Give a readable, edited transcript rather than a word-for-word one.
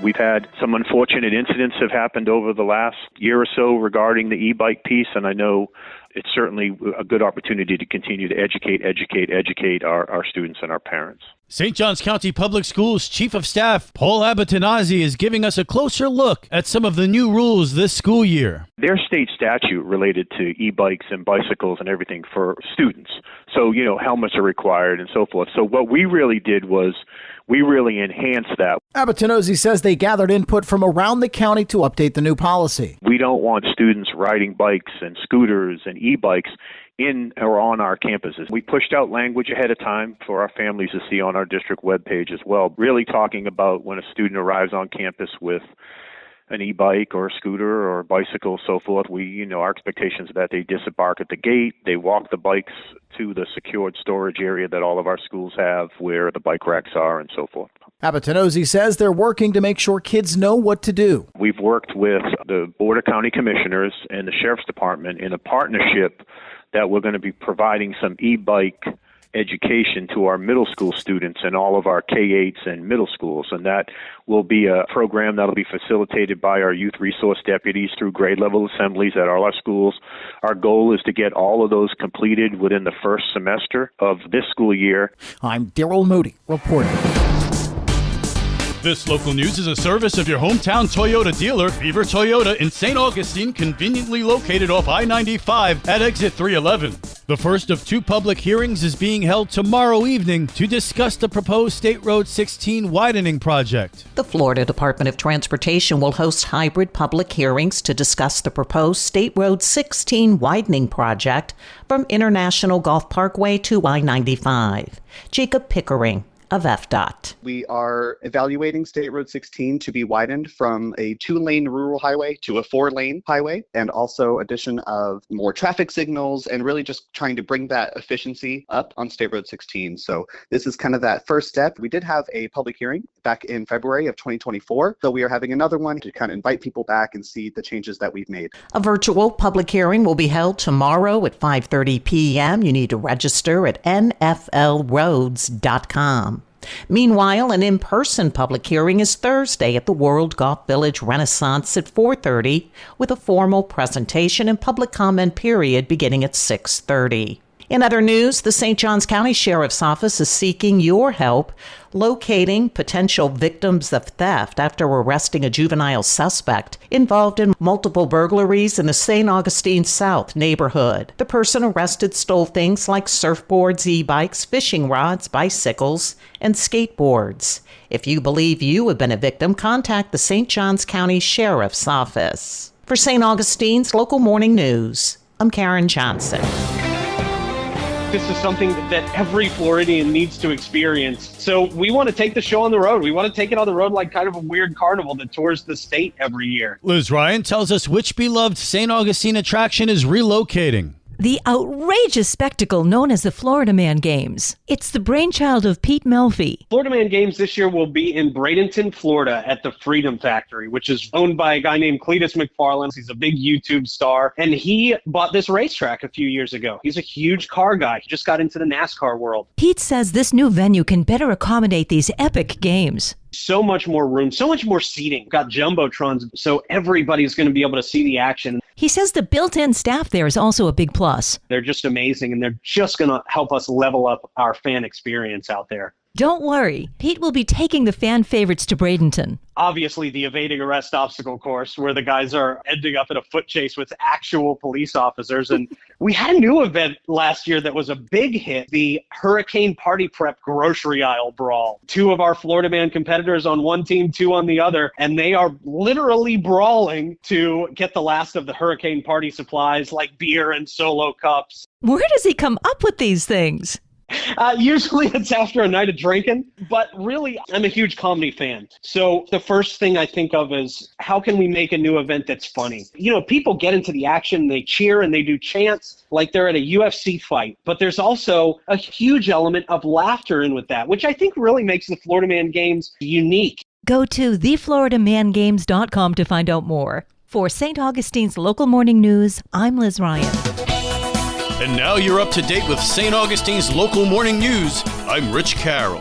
We've had some unfortunate incidents have happened over the last year or so regarding the e-bike piece, and I know it's certainly a good opportunity to continue to educate our students and our parents. St. Johns County Public Schools Chief of Staff Paul Abatanasi is giving us a closer look at some of the new rules this school year. There's state statute related to e-bikes and bicycles and everything for students. So, helmets are required and so forth. So what we really did was we really enhanced that. Abatanasi says they gathered input from around the county to update the new policy. We don't want students riding bikes and scooters and e-bikes in or on our campuses. We pushed out language ahead of time for our families to see on our district webpage as well, really talking about when a student arrives on campus with an e-bike or a scooter or a bicycle, so forth. Our expectations are that they disembark at the gate, they walk the bikes to the secured storage area that all of our schools have where the bike racks are and so forth. Abatanasi says they're working to make sure kids know what to do. We've worked with the Board of County Commissioners and the Sheriff's Department in a partnership that we're going to be providing some e-bike education to our middle school students and all of our K-8s and middle schools. And that will be a program that will be facilitated by our youth resource deputies through grade level assemblies at all our schools. Our goal is to get all of those completed within the first semester of this school year. I'm Daryl Moody reporting. This local news is a service of your hometown Toyota dealer, Beaver Toyota in St. Augustine, conveniently located off I-95 at exit 311. The first of two public hearings is being held tomorrow evening to discuss the proposed State Road 16 widening project. The Florida Department of Transportation will host hybrid public hearings to discuss the proposed State Road 16 widening project from International Golf Parkway to I-95. Jacob Pickering of FDOT. We are evaluating State Road 16 to be widened from a 2-lane rural highway to a 4-lane highway, and also addition of more traffic signals and really just trying to bring that efficiency up on State Road 16. So this is kind of that first step. We did have a public hearing back in February of 2024, so we are having another one to kind of invite people back and see the changes that we've made. A virtual public hearing will be held tomorrow at 5:30 p.m. You need to register at nflroads.com. Meanwhile, an in-person public hearing is Thursday at the World Golf Village Renaissance at 4:30 with a formal presentation and public comment period beginning at 6:30. In other news, the St. Johns County Sheriff's Office is seeking your help locating potential victims of theft after arresting a juvenile suspect involved in multiple burglaries in the St. Augustine South neighborhood. The person arrested stole things like surfboards, e-bikes, fishing rods, bicycles, and skateboards. If you believe you have been a victim, contact the St. Johns County Sheriff's Office. For St. Augustine's Local Morning News, I'm Karen Johnson. This is something that every Floridian needs to experience. So we want to take the show on the road. We want to take it on the road like kind of a weird carnival that tours the state every year. Liz Ryan tells us which beloved St. Augustine attraction is relocating. The outrageous spectacle known as the Florida Man Games. It's the brainchild of Pete Melfi. Florida Man Games this year will be in Bradenton, Florida at the Freedom Factory, which is owned by a guy named Cletus McFarland. He's a big YouTube star, and he bought this racetrack a few years ago. He's a huge car guy. He just got into the NASCAR world. Pete says this new venue can better accommodate these epic games. So much more room, so much more seating. Got jumbotrons, so everybody's going to be able to see the action. He says the built-in staff there is also a big plus. They're just amazing, and they're just going to help us level up our fan experience out there. Don't worry, Pete will be taking the fan favorites to Bradenton. Obviously, the evading arrest obstacle course where the guys are ending up in a foot chase with actual police officers. And we had a new event last year that was a big hit, the Hurricane Party Prep Grocery Aisle Brawl. 2 of our Florida Man competitors on one team, 2 on the other, and they are literally brawling to get the last of the hurricane party supplies like beer and Solo cups. Where does he come up with these things? Usually it's after a night of drinking, but really I'm a huge comedy fan. So the first thing I think of is how can we make a new event that's funny? You know, people get into the action, they cheer and they do chants like they're at a UFC fight, but there's also a huge element of laughter in with that, which I think really makes the Florida Man Games unique. Go to thefloridamangames.com to find out more. For St. Augustine's Local Morning News, I'm Liz Ryan. And now you're up to date with St. Augustine's Local Morning News. I'm Rich Carroll.